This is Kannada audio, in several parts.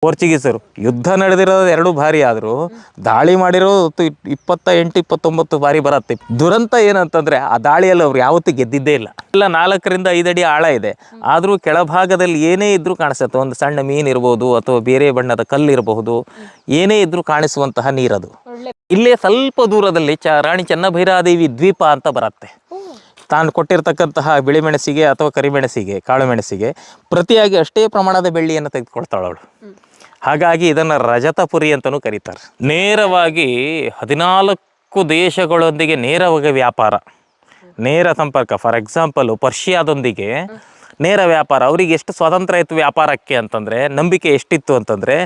ಪೋರ್ಚುಗೀಸರು ಯುದ್ಧ ನಡೆದಿರೋದು 2 ಬಾರಿ ಆದರೂ ದಾಳಿ ಮಾಡಿರೋದು 28-29 ಬಾರಿ ಬರುತ್ತೆ. ದುರಂತ ಏನಂತಂದರೆ ಆ ದಾಳಿಯಲ್ಲಿ ಅವ್ರು ಯಾವತ್ತೂ ಗೆದ್ದಿದ್ದೇ ಇಲ್ಲ. ಎಲ್ಲ 4-5 ಅಡಿ ಆಳ ಇದೆ, ಆದರೂ ಕೆಳಭಾಗದಲ್ಲಿ ಏನೇ ಇದ್ರೂ ಕಾಣಿಸುತ್ತೆ. ಒಂದು ಸಣ್ಣ ಮೀನು ಇರ್ಬೋದು ಅಥವಾ ಬೇರೆ ಬಣ್ಣದ ಕಲ್ಲು ಇರಬಹುದು, ಏನೇ ಇದ್ರೂ ಕಾಣಿಸುವಂತಹ ನೀರದು. ಇಲ್ಲೇ ಸ್ವಲ್ಪ ದೂರದಲ್ಲಿ ರಾಣಿ ಚೆನ್ನಭೈರಾದೇವಿ ದ್ವೀಪ ಅಂತ ಬರುತ್ತೆ. ತಾನು ಕೊಟ್ಟಿರ್ತಕ್ಕಂತಹ ಬಿಳಿಮೆಣಸಿಗೆ ಅಥವಾ ಕರಿಮೆಣಸಿಗೆ, ಕಾಳು ಮೆಣಸಿಗೆ ಪ್ರತಿಯಾಗಿ ಅಷ್ಟೇ ಪ್ರಮಾಣದ ಬೆಳ್ಳಿಯನ್ನು ತೆಗೆದುಕೊಳ್ತಾಳವಳು. ಹಾಗಾಗಿ ಇದನ್ನು ರಜತಪುರಿ ಅಂತಲೂ ಕರೀತಾರೆ. ನೇರವಾಗಿ 14 ದೇಶಗಳೊಂದಿಗೆ ನೇರವಾಗಿ ವ್ಯಾಪಾರ, ನೇರ ಸಂಪರ್ಕ. ಫಾರ್ ಎಕ್ಸಾಂಪಲು ಪರ್ಷಿಯಾದೊಂದಿಗೆ ನೇರ ವ್ಯಾಪಾರ. ಅವರಿಗೆ ಎಷ್ಟು ಸ್ವಾತಂತ್ರ್ಯ ಇತ್ತು ವ್ಯಾಪಾರಕ್ಕೆ ಅಂತಂದರೆ, ನಂಬಿಕೆ ಎಷ್ಟಿತ್ತು ಅಂತಂದರೆ,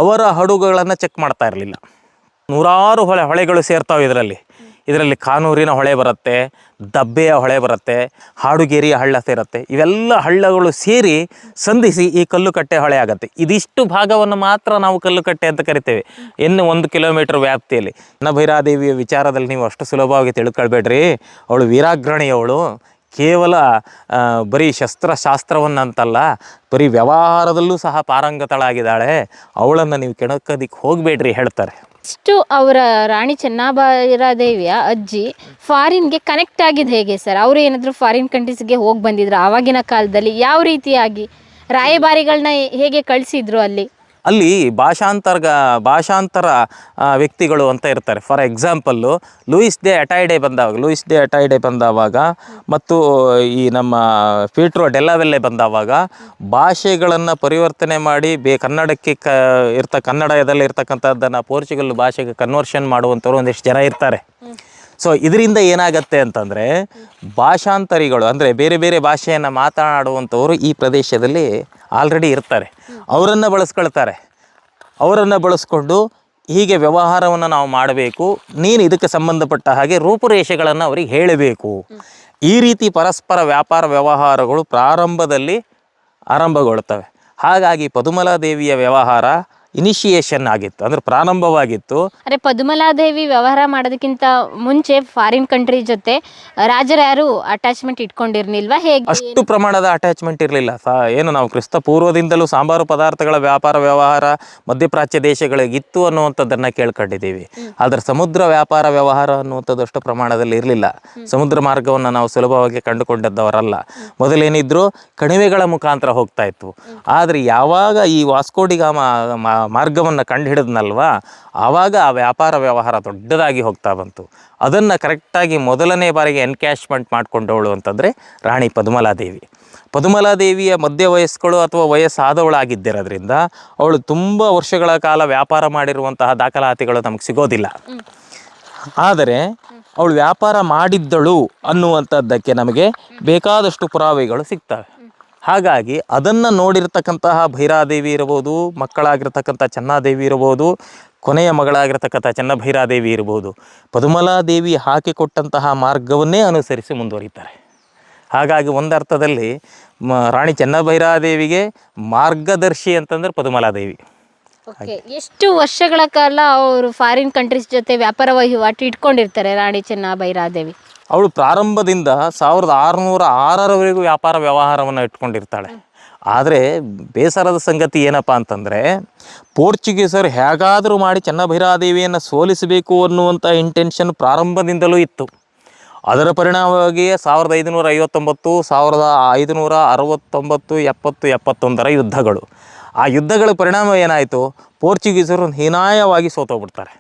ಅವರ ಹಡಗುಗಳನ್ನು ಚೆಕ್ ಮಾಡ್ತಾ ಇರಲಿಲ್ಲ. ನೂರಾರು ಹೊಳೆಗಳು ಸೇರ್ತಾವೆ ಇದರಲ್ಲಿ ಕಾನೂರಿನ ಹೊಳೆ ಬರುತ್ತೆ, ದಬ್ಬೆಯ ಹೊಳೆ ಬರುತ್ತೆ, ಹಾಡುಗೇರಿಯ ಹಳ್ಳ ಸೇರುತ್ತೆ. ಇವೆಲ್ಲ ಹಳ್ಳಗಳು ಸೇರಿ ಸಂಧಿಸಿ ಈ ಕಲ್ಲುಕಟ್ಟೆ ಹೊಳೆ ಆಗುತ್ತೆ. ಇದಿಷ್ಟು ಭಾಗವನ್ನು ಮಾತ್ರ ನಾವು ಕಲ್ಲುಕಟ್ಟೆ ಅಂತ ಕರಿತೇವೆ. 1 ಕಿಲೋಮೀಟರ್ ವ್ಯಾಪ್ತಿಯಲ್ಲಿ. ಚೆನ್ನಭೈರಾದೇವಿಯ ವಿಚಾರದಲ್ಲಿ ನೀವು ಅಷ್ಟು ಸುಲಭವಾಗಿ ತಿಳ್ಕೊಳ್ಬೇಡ್ರಿ. ಅವಳು ವೀರಾಗ್ರಣಿಯವಳು. ಕೇವಲ ಬರೀ ಶಸ್ತ್ರಶಾಸ್ತ್ರವನ್ನಂತಲ್ಲ, ಬರೀ ವ್ಯವಹಾರದಲ್ಲೂ ಸಹ ಪಾರಂಗತಳಾಗಿದ್ದಾಳೆ. ಅವಳನ್ನು ನೀವು ಕೆಣಕೋದಕ್ಕೆ ಹೋಗಬೇಡ್ರಿ ಹೇಳ್ತಾರೆ. ಇಷ್ಟು ಅವರ ರಾಣಿ ಚೆನ್ನಭೈರಾದೇವಿಯ ಅಜ್ಜಿ ಫಾರಿನ್ಗೆ ಕನೆಕ್ಟ್ ಆಗಿದ್ದು ಹೇಗೆ ಸರ್? ಅವರು ಏನಾದರೂ ಫಾರಿನ್ ಕಂಟ್ರೀಸ್ಗೆ ಹೋಗಿ ಬಂದಿದ್ರು ಆವಾಗಿನ ಕಾಲದಲ್ಲಿ? ಯಾವ ರೀತಿಯಾಗಿ ರಾಯಭಾರಿಗಳನ್ನ ಹೇಗೆ ಕಳಿಸಿದ್ರು ಅಲ್ಲಿ ಭಾಷಾಂತರ ವ್ಯಕ್ತಿಗಳು ಅಂತ ಇರ್ತಾರೆ. ಫಾರ್ ಎಕ್ಸಾಂಪಲ್ಲು ಲೂಯಿಸ್ ಡೆ ಅಟೈಡೆ ಬಂದಾವಾಗ ಮತ್ತು ಈ ನಮ್ಮ ಪೀಟ್ರೋ ಡೆಲ್ಲವೆಲ್ಲೆ ಬಂದಾವಾಗ ಭಾಷೆಗಳನ್ನು ಪರಿವರ್ತನೆ ಮಾಡಿ ಕನ್ನಡಕ್ಕೆ ಕನ್ನಡದಲ್ಲಿ ಇರ್ತಕ್ಕಂಥದ್ದನ್ನು ಪೋರ್ಚುಗಲ್ ಭಾಷೆಗೆ ಕನ್ವರ್ಷನ್ ಮಾಡುವಂಥವ್ರು ಒಂದಿಷ್ಟು ಜನ ಇರ್ತಾರೆ. ಸೊ ಇದರಿಂದ ಏನಾಗತ್ತೆ ಅಂತಂದರೆ, ಭಾಷಾಂತರಿಗಳು ಅಂದರೆ ಬೇರೆ ಬೇರೆ ಭಾಷೆಯನ್ನು ಮಾತನಾಡುವಂಥವರು ಈ ಪ್ರದೇಶದಲ್ಲಿ ಆಲ್ರೆಡಿ ಇರ್ತಾರೆ. ಅವರನ್ನು ಬಳಸ್ಕೊಂಡು ಹೀಗೆ ವ್ಯವಹಾರವನ್ನು ನಾವು ಮಾಡಬೇಕು, ನೀನು ಇದಕ್ಕೆ ಸಂಬಂಧಪಟ್ಟ ಹಾಗೆ ರೂಪುರೇಷೆಗಳನ್ನು ಅವರಿಗೆ ಹೇಳಬೇಕು. ಈ ರೀತಿ ಪರಸ್ಪರ ವ್ಯಾಪಾರ ವ್ಯವಹಾರಗಳು ಪ್ರಾರಂಭದಲ್ಲಿ ಆರಂಭಗೊಳ್ತವೆ. ಹಾಗಾಗಿ ಪದುಮಲಾದೇವಿಯ ವ್ಯವಹಾರ ಇನಿಷಿಯೇಷನ್ ಆಗಿತ್ತು, ಅಂದರೆ ಪ್ರಾರಂಭವಾಗಿತ್ತು. ಅರೆ, ಪದುಮಲಾದೇವಿ ವ್ಯವಹಾರ ಮಾಡೋದಕ್ಕಿಂತ ಮುಂಚೆ ಫಾರಿನ್ ಕಂಟ್ರಿ ಜೊತೆ ರಾಜರು ಯಾರು ಅಟ್ಯಾಚ್ಮೆಂಟ್ ಇಟ್ಕೊಂಡಿರ್ಲಿಲ್ವಾ? ಹೇಗೆ? ಅಷ್ಟು ಪ್ರಮಾಣದ ಅಟ್ಯಾಚ್ಮೆಂಟ್ ಇರಲಿಲ್ಲ. ಏನು ನಾವು ಕ್ರಿಸ್ತ ಪೂರ್ವದಿಂದಲೂ ಸಾಂಬಾರು ಪದಾರ್ಥಗಳ ವ್ಯಾಪಾರ ವ್ಯವಹಾರ ಮಧ್ಯಪ್ರಾಚ್ಯ ದೇಶಗಳಿಗಿತ್ತು ಅನ್ನುವಂಥದ್ದನ್ನು ಕೇಳ್ಕೊಂಡಿದ್ದೀವಿ. ಆದರೆ ಸಮುದ್ರ ವ್ಯಾಪಾರ ವ್ಯವಹಾರ ಅನ್ನುವಂಥದ್ದು ಅಷ್ಟು ಪ್ರಮಾಣದಲ್ಲಿ ಇರಲಿಲ್ಲ. ಸಮುದ್ರ ಮಾರ್ಗವನ್ನು ನಾವು ಸುಲಭವಾಗಿ ಕಂಡುಕೊಂಡದ್ದವರಲ್ಲ. ಮೊದಲೇನಿದ್ರು ಕಣಿವೆಗಳ ಮುಖಾಂತರ ಹೋಗ್ತಾ ಇತ್ತು. ಆದರೆ ಯಾವಾಗ ಈ ವಾಸ್ಕೋಡಿಗಾಮ ಮಾರ್ಗವನ್ನು ಕಂಡುಹಿಡಿದ್ನಲ್ವಾ, ಆವಾಗ ಆ ವ್ಯಾಪಾರ ವ್ಯವಹಾರ ದೊಡ್ಡದಾಗಿ ಹೋಗ್ತಾ ಬಂತು. ಅದನ್ನು ಕರೆಕ್ಟಾಗಿ ಮೊದಲನೇ ಬಾರಿಗೆ ಎನ್ಕ್ಯಾಶ್ಮೆಂಟ್ ಮಾಡಿಕೊಂಡವಳು ಅಂತಂದರೆ ರಾಣಿ ಪದುಮಲಾದೇವಿಯ ಮಧ್ಯ ವಯಸ್ಕಳು ಅಥವಾ ವಯಸ್ಸಾದವಳಾಗಿದ್ದಿರೋದ್ರಿಂದ ಅವಳು ತುಂಬ ವರ್ಷಗಳ ಕಾಲ ವ್ಯಾಪಾರ ಮಾಡಿರುವಂತಹ ದಾಖಲಾತಿಗಳು ನಮಗೆ ಸಿಗೋದಿಲ್ಲ. ಆದರೆ ಅವಳು ವ್ಯಾಪಾರ ಮಾಡಿದ್ದಳು ಅನ್ನುವಂಥದ್ದಕ್ಕೆ ನಮಗೆ ಬೇಕಾದಷ್ಟು ಪುರಾವೆಗಳು ಸಿಗ್ತವೆ. ಹಾಗಾಗಿ ಅದನ್ನು ನೋಡಿರ್ತಕ್ಕಂತಹ ಭೈರಾದೇವಿ ಇರ್ಬೋದು, ಮಕ್ಕಳಾಗಿರ್ತಕ್ಕಂಥ ಚೆನ್ನಾದೇವಿ ಇರ್ಬೋದು, ಕೊನೆಯ ಮಗಳಾಗಿರ್ತಕ್ಕಂಥ ಚೆನ್ನಭೈರಾದೇವಿ ಇರ್ಬೋದು, ಪದುಮಲಾದೇವಿ ಹಾಕಿಕೊಟ್ಟಂತಹ ಮಾರ್ಗವನ್ನೇ ಅನುಸರಿಸಿ ಮುಂದುವರಿತಾರೆ. ಹಾಗಾಗಿ ಒಂದರ್ಥದಲ್ಲಿ ರಾಣಿ ಚೆನ್ನಭೈರಾದೇವಿಗೆ ಮಾರ್ಗದರ್ಶಿ ಅಂತಂದರೆ ಪದುಮಲಾದೇವಿ. ಎಷ್ಟು ವರ್ಷಗಳ ಕಾಲ ಅವರು ಫಾರಿನ್ ಕಂಟ್ರೀಸ್ ಜೊತೆ ವ್ಯಾಪಾರ ವಹಿವಾಟು ಇಟ್ಕೊಂಡಿರ್ತಾರೆ ರಾಣಿ ಚೆನ್ನಭೈರಾದೇವಿ? ಅವಳು ಪ್ರಾರಂಭದಿಂದ 1606ರವರೆಗೂ ವ್ಯಾಪಾರ ವ್ಯವಹಾರವನ್ನು ಇಟ್ಕೊಂಡಿರ್ತಾಳೆ. ಆದರೆ ಬೇಸರದ ಸಂಗತಿ ಏನಪ್ಪ ಅಂತಂದರೆ, ಪೋರ್ಚುಗೀಸರು ಹೇಗಾದರೂ ಮಾಡಿ ಚೆನ್ನಭೈರಾದೇವಿಯನ್ನು ಸೋಲಿಸಬೇಕು ಅನ್ನುವಂಥ ಇಂಟೆನ್ಷನ್ ಪ್ರಾರಂಭದಿಂದಲೂ ಇತ್ತು. ಅದರ ಪರಿಣಾಮವಾಗಿಯೇ 1559, 1569, 70, 71ರ ಯುದ್ಧಗಳು. ಆ ಯುದ್ಧಗಳ ಪರಿಣಾಮ ಏನಾಯಿತು? ಪೋರ್ಚುಗೀಸರು ಹೀನಾಯವಾಗಿ ಸೋತೋಗ್ಬಿಡ್ತಾರೆ.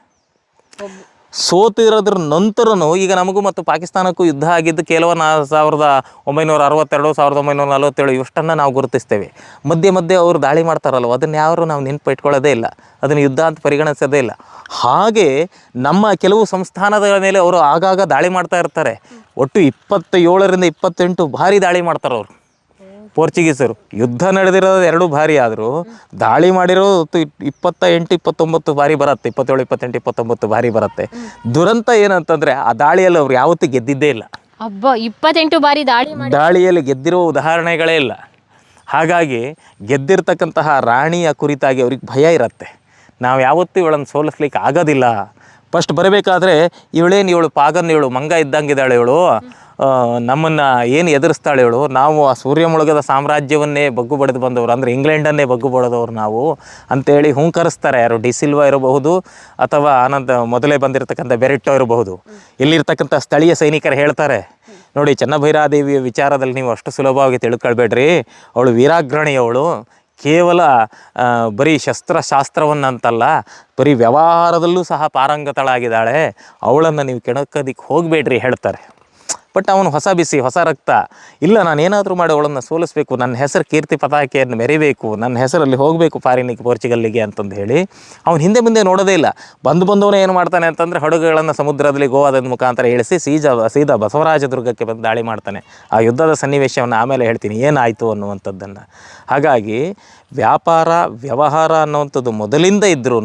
ಸೋತಿರೋದ್ರ ನಂತರನೂ ಈಗ ನಮಗೂ ಮತ್ತು ಪಾಕಿಸ್ತಾನಕ್ಕೂ ಯುದ್ಧ ಆಗಿದ್ದು ಕೇವಲ 1962, 1947 ಇಷ್ಟನ್ನು ನಾವು ಗುರುತಿಸ್ತೇವೆ. ಮಧ್ಯೆ ಅವರು ದಾಳಿ ಮಾಡ್ತಾರಲ್ವ, ಅದನ್ನು ಯಾರು ನಾವು ನೆನಪು ಇಟ್ಕೊಳ್ಳೋದೇ ಇಲ್ಲ, ಅದನ್ನು ಯುದ್ಧ ಅಂತ ಪರಿಗಣಿಸೋದೇ ಇಲ್ಲ. ಹಾಗೆ ನಮ್ಮ ಕೆಲವು ಸಂಸ್ಥಾನದ ಮೇಲೆ ಅವರು ಆಗಾಗ ದಾಳಿ ಮಾಡ್ತಾ ಇರ್ತಾರೆ. ಒಟ್ಟು 27-28 ಬಾರಿ ದಾಳಿ ಮಾಡ್ತಾರೆ ಅವರು ಪೋರ್ಚುಗೀಸರು. ಯುದ್ಧ ನಡೆದಿರೋದು 2 ಬಾರಿ ಆದರೂ ದಾಳಿ ಮಾಡಿರೋದು 28-29 ಬಾರಿ ಬರುತ್ತೆ. 27, 28, 29 ಬಾರಿ ಬರುತ್ತೆ. ದುರಂತ ಏನಂತಂದರೆ, ಆ ದಾಳಿಯಲ್ಲಿ ಅವ್ರು ಯಾವತ್ತೂ ಗೆದ್ದಿದ್ದೇ ಇಲ್ಲ. 28 ಬಾರಿ ದಾಳಿಯಲ್ಲಿ ಗೆದ್ದಿರೋ ಉದಾಹರಣೆಗಳೇ ಇಲ್ಲ. ಹಾಗಾಗಿ ಗೆದ್ದಿರ್ತಕ್ಕಂತಹ ರಾಣಿಯ ಕುರಿತಾಗಿ ಅವ್ರಿಗೆ ಭಯ ಇರುತ್ತೆ. ನಾವು ಯಾವತ್ತೂ ಇವಳನ್ನು ಸೋಲಿಸ್ಲಿಕ್ಕೆ ಆಗೋದಿಲ್ಲ. ಫಸ್ಟ್ ಬರಬೇಕಾದ್ರೆ ಇವಳು ಪಾಗನ್, ಇವಳು ಮಂಗ ಇದ್ದಂಗಿದ್ದಾಳೆ ಇವಳು, ನಮ್ಮನ್ನು ಏನು ಎದುರಿಸ್ತಾಳೆ ಹೇಳು, ನಾವು ಆ ಸೂರ್ಯ ಮುಳುಗದ ಸಾಮ್ರಾಜ್ಯವನ್ನೇ ಬಗ್ಗು ಬಡಿದು ಬಂದವರು, ಅಂದರೆ ಇಂಗ್ಲೆಂಡನ್ನೇ ಬಗ್ಗು ಬಡಿದವರು ನಾವು ಅಂತೇಳಿ ಹುಂಕರಿಸ್ತಾರೆ. ಯಾರು ಡಿ ಸಿಲ್ವಾ ಇರಬಹುದು ಅಥವಾ ಆನಂದ್ ಮೊದಲೇ ಬಂದಿರತಕ್ಕಂಥ ಬೆರೆಟ್ಟೋ ಇರಬಹುದು. ಇಲ್ಲಿರ್ತಕ್ಕಂಥ ಸ್ಥಳೀಯ ಸೈನಿಕರು ಹೇಳ್ತಾರೆ, ನೋಡಿ ಚೆನ್ನಭೈರಾದೇವಿಯ ವಿಚಾರದಲ್ಲಿ ನೀವು ಅಷ್ಟು ಸುಲಭವಾಗಿ ತಿಳ್ಕೊಳ್ಬೇಡ್ರಿ, ಅವಳು ವೀರಾಗ್ರಣಿ, ಅವಳು ಕೇವಲ ಬರೀ ಶಸ್ತ್ರಶಾಸ್ತ್ರವನ್ನಂತಲ್ಲ, ಬರೀ ವ್ಯವಹಾರದಲ್ಲೂ ಸಹ ಪಾರಂಗತಳಾಗಿದ್ದಾಳೆ, ಅವಳನ್ನು ನೀವು ಕೆಣಕೋದಿಕ್ಕೆ ಹೋಗಬೇಡ್ರಿ ಹೇಳ್ತಾರೆ. ಬಟ್ ಅವನು ಹೊಸ ಬಿಸಿ, ಹೊಸ ರಕ್ತ, ಇಲ್ಲ ನಾನೇನಾದರೂ ಮಾಡಿ ಅವಳನ್ನು ಸೋಲಿಸ್ಬೇಕು, ನನ್ನ ಹೆಸರು ಕೀರ್ತಿ ಪತಾಕೆಯನ್ನು ಮೆರಿಬೇಕು, ನನ್ನ ಹೆಸರಲ್ಲಿ ಹೋಗಬೇಕು ಫಾರಿನಿಗೆ, ಪೋರ್ಚುಗಲ್ಲಿಗೆ ಅಂತಂದು ಹೇಳಿ ಅವ್ನು ಹಿಂದೆ ಮುಂದೆ ನೋಡೋದೇ ಇಲ್ಲ. ಬಂದವನೇ ಏನು ಮಾಡ್ತಾನೆ ಅಂತಂದರೆ ಹಡಗುಗಳನ್ನು ಸಮುದ್ರದಲ್ಲಿ ಗೋವಾದ ಮುಖಾಂತರ ಇಳಿಸಿ ಸೀದಾ ಬಸವರಾಜದುರ್ಗಕ್ಕೆ ಬಂದು ದಾಳಿ ಮಾಡ್ತಾನೆ. ಆ ಯುದ್ಧದ ಸನ್ನಿವೇಶವನ್ನು ಆಮೇಲೆ ಹೇಳ್ತೀನಿ ಏನಾಯಿತು ಅನ್ನುವಂಥದ್ದನ್ನು. ಹಾಗಾಗಿ ವ್ಯಾಪಾರ ವ್ಯವಹಾರ ಅನ್ನುವಂಥದ್ದು ಮೊದಲಿಂದ ಇದ್ರೂ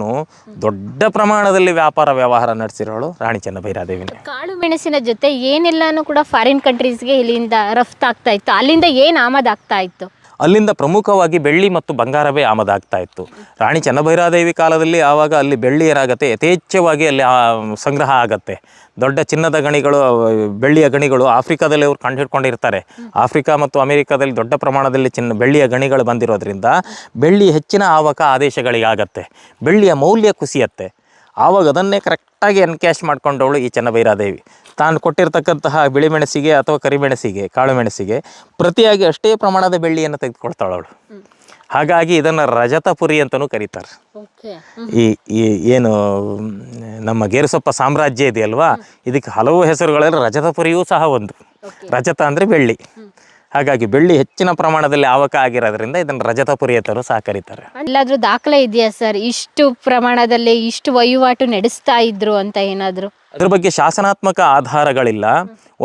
ದೊಡ್ಡ ಪ್ರಮಾಣದಲ್ಲಿ ವ್ಯಾಪಾರ ವ್ಯವಹಾರ ನಡೆಸಿರೋಳು ರಾಣಿ ಚೆನ್ನಭೈರಾದೇವಿನೇ. ಕಾಳು ಮೆಣಸಿನ ಜೊತೆ ಏನೆಲ್ಲಾನು ಕೂಡ ಫಾರಿನ್ ಕಂಟ್ರೀಸ್ಗೆ ಇಲ್ಲಿಂದ ರಫ್ತಾಗ್ತಾ ಇತ್ತು, ಅಲ್ಲಿಂದ ಏನು ಆಮದಾಗ್ತಾ ಇತ್ತು? ಅಲ್ಲಿಂದ ಪ್ರಮುಖವಾಗಿ ಬೆಳ್ಳಿ ಮತ್ತು ಬಂಗಾರವೇ ಆಮದಾಗ್ತಾ ಇತ್ತು. ರಾಣಿ ಚೆನ್ನಭೈರಾದೇವಿ ಕಾಲದಲ್ಲಿ ಆವಾಗ ಅಲ್ಲಿ ಬೆಳ್ಳಿ ಏನಾಗುತ್ತೆ, ಯಥೇಚ್ಛವಾಗಿ ಅಲ್ಲಿ ಸಂಗ್ರಹ ಆಗತ್ತೆ. ದೊಡ್ಡ ಚಿನ್ನದ ಗಣಿಗಳು, ಬೆಳ್ಳಿಯ ಗಣಿಗಳು ಆಫ್ರಿಕಾದಲ್ಲಿ ಅವ್ರು ಕಂಡುಹಿಡ್ಕೊಂಡಿರ್ತಾರೆ. ಆಫ್ರಿಕಾ ಮತ್ತು ಅಮೆರಿಕಾದಲ್ಲಿ ದೊಡ್ಡ ಪ್ರಮಾಣದಲ್ಲಿ ಬೆಳ್ಳಿಯ ಗಣಿಗಳು ಬಂದಿರೋದ್ರಿಂದ ಬೆಳ್ಳಿ ಹೆಚ್ಚಿನ ಆವಕ ಆದೇಶಗಳಿಗಾಗತ್ತೆ, ಬೆಳ್ಳಿಯ ಮೌಲ್ಯ ಕುಸಿಯತ್ತೆ. ಆವಾಗ ಅದನ್ನೇ ಕರೆಕ್ಟಾಗಿ ಎನ್ಕ್ಯಾಶ್ ಮಾಡ್ಕೊಂಡವಳು ಈ ಚೆನ್ನಭೈರಾದೇವಿ. ತಾನು ಕೊಟ್ಟಿರ್ತಕ್ಕಂತಹ ಬಿಳಿಮೆಣಸಿಗೆ ಅಥವಾ ಕರಿಮೆಣಸಿಗೆ, ಕಾಳು ಮೆಣಸಿಗೆ ಪ್ರತಿಯಾಗಿ ಅಷ್ಟೇ ಪ್ರಮಾಣದ ಬೆಳ್ಳಿಯನ್ನು ತೆಗೆದುಕೊಳ್ತಾಳವಳು. ಹಾಗಾಗಿ ಇದನ್ನು ರಜತಪುರಿ ಅಂತಲೂ ಕರೀತಾರೆ. ಈ ಏನು ನಮ್ಮ ಗೇರುಸೊಪ್ಪ ಸಾಮ್ರಾಜ್ಯ ಇದೆಯಲ್ವಾ, ಇದಕ್ಕೆ ಹಲವು ಹೆಸರುಗಳಲ್ಲಿ ರಜತಪುರಿಯೂ ಸಹ ಒಂದು. ರಜತ ಅಂದರೆ ಬೆಳ್ಳಿ, ಹಾಗಾಗಿ ಬೆಳ್ಳಿ ಹೆಚ್ಚಿನ ಪ್ರಮಾಣದಲ್ಲಿ ಆವಕ ಆಗಿರೋದ್ರಿಂದ ಇದನ್ನು ರಜತಪುರಿ ಅಂತಲೂ ಸಹ ಕರೀತಾರೆ. ಎಲ್ಲಾದ್ರೂ ದಾಖಲೆ ಇದೆಯಾ ಸರ್, ಇಷ್ಟು ಪ್ರಮಾಣದಲ್ಲಿ ಇಷ್ಟು ವಹಿವಾಟು ನಡೆಸ್ತಾ ಇದ್ರು ಅಂತ ಏನಾದರೂ? ಅದ್ರ ಬಗ್ಗೆ ಶಾಸನಾತ್ಮಕ ಆಧಾರಗಳಿಲ್ಲ.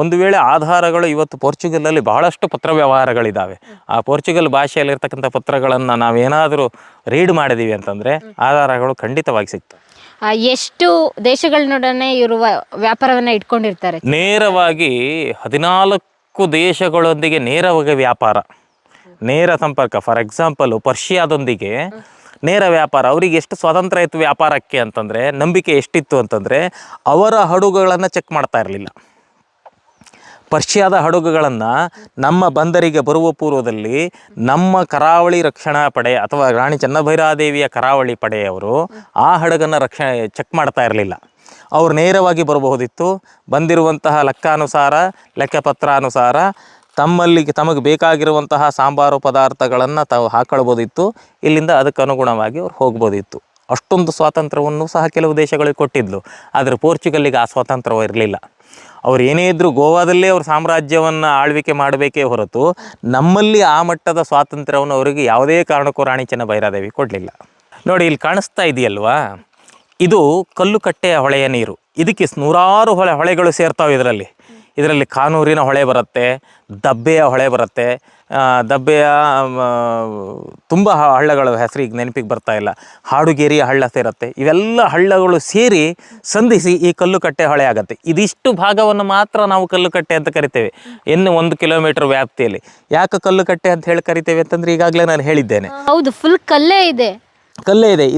ಒಂದು ವೇಳೆ ಆಧಾರಗಳು ಇವತ್ತು ಪೋರ್ಚುಗಲಲ್ಲಿ ಬಹಳಷ್ಟು ಪತ್ರ ವ್ಯವಹಾರಗಳಿದ್ದಾವೆ. ಆ ಪೋರ್ಚುಗಲ್ ಭಾಷೆಯಲ್ಲಿರ್ತಕ್ಕಂಥ ಪತ್ರಗಳನ್ನು ನಾವೇನಾದರೂ ರೀಡ್ ಮಾಡಿದೀವಿ ಅಂತಂದರೆ ಆಧಾರಗಳು ಖಂಡಿತವಾಗಿ ಸಿಗ್ತವೆ. ಎಷ್ಟು ದೇಶಗಳನ್ನೊಡನೆ ಇರುವ ವ್ಯಾಪಾರವನ್ನು ಇಟ್ಕೊಂಡಿರ್ತಾರೆ? ನೇರವಾಗಿ 14 ದೇಶಗಳೊಂದಿಗೆ ನೇರವಾಗಿ ವ್ಯಾಪಾರ, ನೇರ ಸಂಪರ್ಕ. ಫಾರ್ ಎಕ್ಸಾಂಪಲ್ ಪರ್ಷಿಯಾದೊಂದಿಗೆ ನೇರ ವ್ಯಾಪಾರ. ಅವರಿಗೆ ಎಷ್ಟು ಸ್ವಾತಂತ್ರ್ಯ ಇತ್ತು ವ್ಯಾಪಾರಕ್ಕೆ ಅಂತಂದರೆ, ನಂಬಿಕೆ ಎಷ್ಟಿತ್ತು ಅಂತಂದರೆ, ಅವರ ಹಡಗುಗಳನ್ನು ಚೆಕ್ ಮಾಡ್ತಾ ಇರಲಿಲ್ಲ. ಪರ್ಷಿಯಾದ ಹಡಗುಗಳನ್ನು ನಮ್ಮ ಬಂದರಿಗೆ ಬರುವ ಪೂರ್ವದಲ್ಲಿ ನಮ್ಮ ಕರಾವಳಿ ರಕ್ಷಣಾ ಪಡೆ ಅಥವಾ ರಾಣಿ ಚೆನ್ನಭೈರಾದೇವಿಯ ಕರಾವಳಿ ಪಡೆಯವರು ಆ ಹಡಗನ್ನು ಚೆಕ್ ಮಾಡ್ತಾ ಇರಲಿಲ್ಲ. ಅವ್ರು ನೇರವಾಗಿ ಬರಬಹುದಿತ್ತು. ಬಂದಿರುವಂತಹ ಲೆಕ್ಕಪತ್ರಾನುಸಾರ ತಮಗೆ ಬೇಕಾಗಿರುವಂತಹ ಸಾಂಬಾರು ಪದಾರ್ಥಗಳನ್ನು ತಾವು ಹಾಕೊಳ್ಬೋದಿತ್ತು. ಇಲ್ಲಿಂದ ಅದಕ್ಕೆ ಅನುಗುಣವಾಗಿ ಅವ್ರು ಹೋಗ್ಬೋದಿತ್ತು. ಅಷ್ಟೊಂದು ಸ್ವಾತಂತ್ರ್ಯವನ್ನು ಸಹ ಕೆಲವು ದೇಶಗಳಿಗೆ ಕೊಟ್ಟಿದ್ಲು. ಆದರೆ ಪೋರ್ಚುಗಲ್ಲಿಗೆ ಆ ಸ್ವಾತಂತ್ರ್ಯ ಇರಲಿಲ್ಲ. ಅವ್ರು ಏನೇ ಇದ್ದರೂ ಗೋವಾದಲ್ಲೇ ಅವ್ರ ಸಾಮ್ರಾಜ್ಯವನ್ನು ಆಳ್ವಿಕೆ ಮಾಡಬೇಕೇ ಹೊರತು ನಮ್ಮಲ್ಲಿ ಆ ಮಟ್ಟದ ಸ್ವಾತಂತ್ರ್ಯವನ್ನು ಅವರಿಗೆ ಯಾವುದೇ ಕಾರಣಕ್ಕೂ ರಾಣಿ ಚೆನ್ನಭೈರಾದೇವಿ ಕೊಡಲಿಲ್ಲ. ನೋಡಿ, ಇಲ್ಲಿ ಕಾಣಿಸ್ತಾ ಇದೆಯಲ್ವಾ, ಇದು ಕಲ್ಲುಕಟ್ಟೆಯ ಹೊಳೆಯ ನೀರು. ಇದಕ್ಕೆ ನೂರಾರು ಹೊಳೆಗಳು ಸೇರ್ತಾವೆ. ಇದರಲ್ಲಿ ಕಾನೂರಿನ ಹೊಳೆ ಬರುತ್ತೆ, ದಬ್ಬೆಯ ಹೊಳೆ ಬರುತ್ತೆ. ದಬ್ಬೆಯ ತುಂಬ ಹಳ್ಳಗಳ ಹೆಸರಿಗೆ ನೆನಪಿಗೆ ಬರ್ತಾ ಇಲ್ಲ. ಹಾಡುಗೇರಿಯ ಹಳ್ಳ ಸೇರುತ್ತೆ. ಇವೆಲ್ಲ ಹಳ್ಳಗಳು ಸೇರಿ ಸಂಧಿಸಿ ಈ ಕಲ್ಲುಕಟ್ಟೆ ಹೊಳೆ ಆಗುತ್ತೆ. ಇದಿಷ್ಟು ಭಾಗವನ್ನು ಮಾತ್ರ ನಾವು ಕಲ್ಲುಕಟ್ಟೆ ಅಂತ ಕರಿತೇವೆ, 1 ಕಿಲೋಮೀಟರ್ ವ್ಯಾಪ್ತಿಯಲ್ಲಿ. ಯಾಕೆ ಕಲ್ಲುಕಟ್ಟೆ ಅಂತ ಹೇಳಿ ಕರಿತೇವೆ ಅಂತಂದರೆ ಈಗಾಗಲೇ ನಾನು ಹೇಳಿದ್ದೇನೆ. ಹೌದು, ಫುಲ್ ಕಲ್ಲೇ ಇದೆ.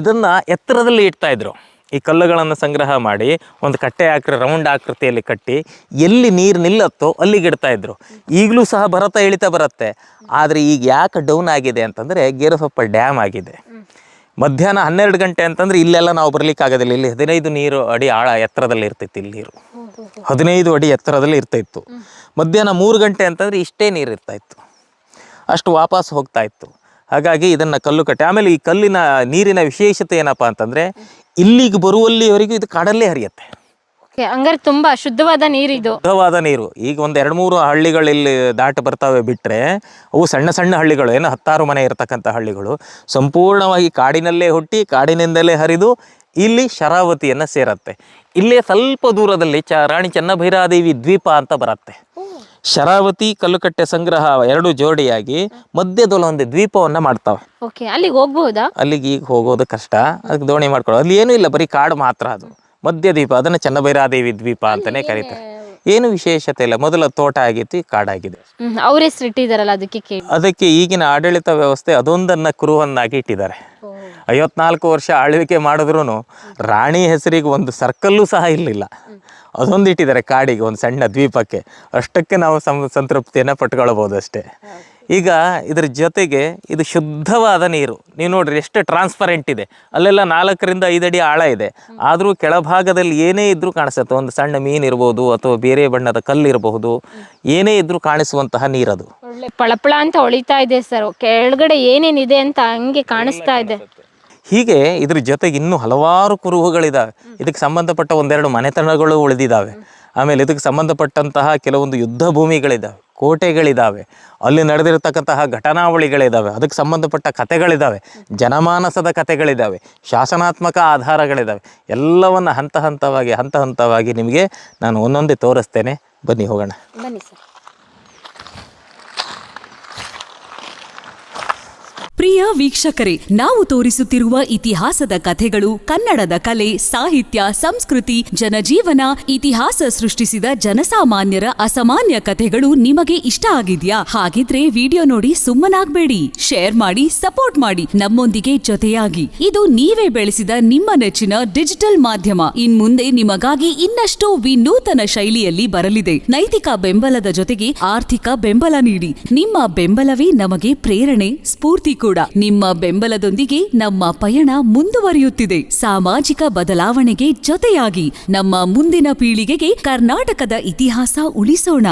ಇದನ್ನು ಎತ್ತರದಲ್ಲಿ ಇಡ್ತಾ ಇದ್ರು. ಈ ಕಲ್ಲುಗಳನ್ನು ಸಂಗ್ರಹ ಮಾಡಿ ಒಂದು ಕಟ್ಟೆ ರೌಂಡ್ ಆಕೃತಿಯಲ್ಲಿ ಕಟ್ಟಿ ಎಲ್ಲಿ ನೀರು ನಿಲ್ಲತ್ತೋ ಅಲ್ಲಿಗೆ ಇಡ್ತಾ ಇದ್ರು. ಈಗಲೂ ಸಹ ಇಳಿತಾ ಬರುತ್ತೆ. ಆದರೆ ಈಗ ಯಾಕೆ ಡೌನ್ ಆಗಿದೆ ಅಂತಂದರೆ ಗೇರುಸೊಪ್ಪ ಡ್ಯಾಮ್ ಆಗಿದೆ. ಮಧ್ಯಾಹ್ನ 12 ಗಂಟೆ ಅಂತಂದರೆ ಇಲ್ಲೆಲ್ಲ ನಾವು ಬರಲಿಕ್ಕಾಗೋದಿಲ್ಲ. ಇಲ್ಲಿ 15 ಅಡಿ ಆಳ ಎತ್ತರದಲ್ಲಿ ಇರ್ತಿತ್ತು. ಇಲ್ಲಿ ನೀರು 15 ಅಡಿ ಎತ್ತರದಲ್ಲಿ ಇರ್ತಾಯಿತ್ತು. ಮಧ್ಯಾಹ್ನ 3 ಗಂಟೆ ಅಂತಂದರೆ ಇಷ್ಟೇ ನೀರು ಇರ್ತಾಯಿತ್ತು, ಅಷ್ಟು ವಾಪಸ್ ಹೋಗ್ತಾ ಇತ್ತು. ಹಾಗಾಗಿ ಇದನ್ನು ಕಲ್ಲುಕಟ್ಟೆ. ಆಮೇಲೆ ಈ ನೀರಿನ ವಿಶೇಷತೆ ಏನಪ್ಪ ಅಂತಂದರೆ, ಇಲ್ಲಿಗೆ ಬರುವಲ್ಲಿವರೆಗೂ ಇದು ಕಾಡಲ್ಲೇ ಹರಿಯುತ್ತೆ. ಹಂಗಾರೆ ತುಂಬ ಶುದ್ಧವಾದ ನೀರು ಇದು. ಶುದ್ಧವಾದ ನೀರು. ಈಗ ಒಂದು 2-3 ಹಳ್ಳಿಗಳು ಇಲ್ಲಿ ದಾಟಿ ಬರ್ತವೆ ಬಿಟ್ಟರೆ, ಅವು ಸಣ್ಣ ಸಣ್ಣ ಹಳ್ಳಿಗಳು, 10 ಮನೆ ಇರತಕ್ಕಂಥ ಹಳ್ಳಿಗಳು ಸಂಪೂರ್ಣವಾಗಿ ಕಾಡಿನಲ್ಲೇ ಹುಟ್ಟಿ ಕಾಡಿನಿಂದಲೇ ಹರಿದು ಇಲ್ಲಿ ಶರಾವತಿಯನ್ನು ಸೇರತ್ತೆ. ಇಲ್ಲೇ ಸ್ವಲ್ಪ ದೂರದಲ್ಲಿ ರಾಣಿ ಚೆನ್ನಭೈರಾದೇವಿ ದ್ವೀಪ ಅಂತ ಬರುತ್ತೆ. ಶರಾವತಿ ಕಲ್ಲುಕಟ್ಟೆ ಸಂಗ್ರಹ 2 ಜೋಡಿಯಾಗಿ ಮಧ್ಯದಲ್ಲಿ ಒಂದು ದ್ವೀಪವನ್ನು ಮಾಡ್ತಾವೆ. ಅಲ್ಲಿಗೆ ಹೋಗ್ಬಹುದಾ? ಅಲ್ಲಿಗೆ ಈಗ ಹೋಗೋದು ಕಷ್ಟ, ಅದಕ್ಕೆ ದೋಣಿ ಮಾಡ್ಕೊಳ್ಳೋದು. ಅಲ್ಲಿ ಏನೂ ಇಲ್ಲ, ಬರೀ ಕಾಡು ಮಾತ್ರ. ಅದು ಮಧ್ಯ ದ್ವೀಪ, ಅದನ್ನು ಚೆನ್ನಭೈರಾದೇವಿ ದ್ವೀಪ ಅಂತಲೇ ಕರೀತಾರೆ. ಏನು ವಿಶೇಷತೆ ಇಲ್ಲ. ಮೊದಲ ತೋಟ ಆಗಿತ್ತು, ಈ ಕಾಡಾಗಿದೆ. ಅವ್ರ ಹೆಸರು ಇಟ್ಟಿದಾರಲ್ಲ ಅದಕ್ಕೆ ಕೇಳಿ. ಅದಕ್ಕೆ ಈಗಿನ ಆಡಳಿತ ವ್ಯವಸ್ಥೆ ಅದೊಂದನ್ನು ಕುರುವನ್ನಾಗಿ ಇಟ್ಟಿದ್ದಾರೆ. 54 ವರ್ಷ ಆಳ್ವಿಕೆ ಮಾಡಿದ್ರೂ ರಾಣಿ ಹೆಸರಿಗೆ ಒಂದು ಸರ್ಕಲ್ಲೂ ಸಹ ಇರಲಿಲ್ಲ. ಅದೊಂದು ಇಟ್ಟಿದ್ದಾರೆ ಕಾಡಿಗೆ, ಒಂದು ಸಣ್ಣ ದ್ವೀಪಕ್ಕೆ. ಅಷ್ಟಕ್ಕೆ ನಾವು ಸಂತೃಪ್ತಿಯನ್ನು ಪಟ್ಕೊಳ್ಬೋದು ಅಷ್ಟೇ. ಈಗ ಇದ್ರ ಜೊತೆಗೆ ಇದು ಶುದ್ಧವಾದ ನೀರು. ನೀವು ನೋಡ್ರಿ ಎಷ್ಟು ಟ್ರಾನ್ಸ್ಪರೆಂಟ್ ಇದೆ. ಅಲ್ಲೆಲ್ಲ 4 ರಿಂದ 5 ಅಡಿ ಆಳ ಇದೆ, ಆದರೂ ಕೆಳಭಾಗದಲ್ಲಿ ಏನೇ ಇದ್ರೂ ಕಾಣಿಸುತ್ತೆ. ಒಂದು ಸಣ್ಣ ಮೀನು ಇರ್ಬೋದು ಅಥವಾ ಬೇರೆ ಬಣ್ಣದ ಕಲ್ಲು ಇರಬಹುದು, ಏನೇ ಇದ್ರೂ ಕಾಣಿಸುವಂತಹ ನೀರದು. ಒಳ್ಳೆ ಪಳಪಳ ಅಂತ ಹೊಳಿತಾ ಇದೆ ಸರ್. ಕೆಳಗಡೆ ಏನೇನಿದೆ ಅಂತ ಹಂಗೆ ಕಾಣಿಸ್ತಾ ಇದೆ. ಹೀಗೆ ಇದ್ರ ಜೊತೆಗೆ ಇನ್ನೂ ಹಲವಾರು ಕುರುಹುಗಳಿದ್ದಾವೆ. ಇದಕ್ಕೆ ಸಂಬಂಧಪಟ್ಟ ಒಂದೆರಡು ಮನೆತನಗಳು ಉಳಿದಿದ್ದಾವೆ. ಆಮೇಲೆ ಇದಕ್ಕೆ ಸಂಬಂಧಪಟ್ಟಂತಹ ಕೆಲವೊಂದು ಯುದ್ಧ ಭೂಮಿಗಳಿದ್ದಾವೆ, ಕೋಟೆಗಳಿದ್ದಾವೆ, ಅಲ್ಲಿ ನಡೆದಿರತಕ್ಕಂತಹ ಘಟನಾವಳಿಗಳಿದ್ದಾವೆ, ಅದಕ್ಕೆ ಸಂಬಂಧಪಟ್ಟ ಕಥೆಗಳಿದ್ದಾವೆ, ಜನಮಾನಸದ ಕಥೆಗಳಿದ್ದಾವೆ, ಶಾಸನಾತ್ಮಕ ಆಧಾರಗಳಿದ್ದಾವೆ. ಎಲ್ಲವನ್ನು ಹಂತ ಹಂತವಾಗಿ ನಿಮಗೆ ನಾನು ಒಂದೊಂದೇ ತೋರಿಸ್ತೇನೆ. ಬನ್ನಿ ಹೋಗೋಣ. ಬನ್ನಿ ಸರ್. ಪ್ರಿಯ ವೀಕ್ಷಕರೇ, ನಾವು ತೋರಿಸುತ್ತಿರುವ ಇತಿಹಾಸದ ಕಥೆಗಳು ಕನ್ನಡದ ಕಲೆ, ಸಾಹಿತ್ಯ, ಸಂಸ್ಕೃತಿ, ಜನಜೀವನ, ಇತಿಹಾಸ ಸೃಷ್ಟಿಸಿದ ಜನಸಾಮಾನ್ಯರ ಅಸಾಮಾನ್ಯ ಕಥೆಗಳು ನಿಮಗೆ ಇಷ್ಟ ಆಗಿದ್ಯಾ? ಹಾಗಿದ್ರೆ ವಿಡಿಯೋ ನೋಡಿ ಸುಮ್ಮನಾಗ್ಬೇಡಿ, ಶೇರ್ ಮಾಡಿ, ಸಪೋರ್ಟ್ ಮಾಡಿ, ನಮ್ಮೊಂದಿಗೆ ಜೊತೆಯಾಗಿ. ಇದು ನೀವೇ ಬೆಳೆಸಿದ ನಿಮ್ಮ ನೆಚ್ಚಿನ ಡಿಜಿಟಲ್ ಮಾಧ್ಯಮ. ಇನ್ಮುಂದೆ ನಿಮಗಾಗಿ ಇನ್ನಷ್ಟು ವಿನೂತನ ಶೈಲಿಯಲ್ಲಿ ಬರಲಿದೆ. ನೈತಿಕ ಬೆಂಬಲದ ಜೊತೆಗೆ ಆರ್ಥಿಕ ಬೆಂಬಲ ನೀಡಿ. ನಿಮ್ಮ ಬೆಂಬಲವೇ ನಮಗೆ ಪ್ರೇರಣೆ, ಸ್ಫೂರ್ತಿ ಕೂಡ. ನಿಮ್ಮ ಬೆಂಬಲದೊಂದಿಗೆ ನಮ್ಮ ಪಯಣ ಮುಂದುವರಿಯುತ್ತಿದೆ. ಸಾಮಾಜಿಕ ಬದಲಾವಣೆಗೆ ಜೊತೆಯಾಗಿ ನಮ್ಮ ಮುಂದಿನ ಪೀಳಿಗೆಗೆ ಕರ್ನಾಟಕದ ಇತಿಹಾಸ ಉಳಿಸೋಣ.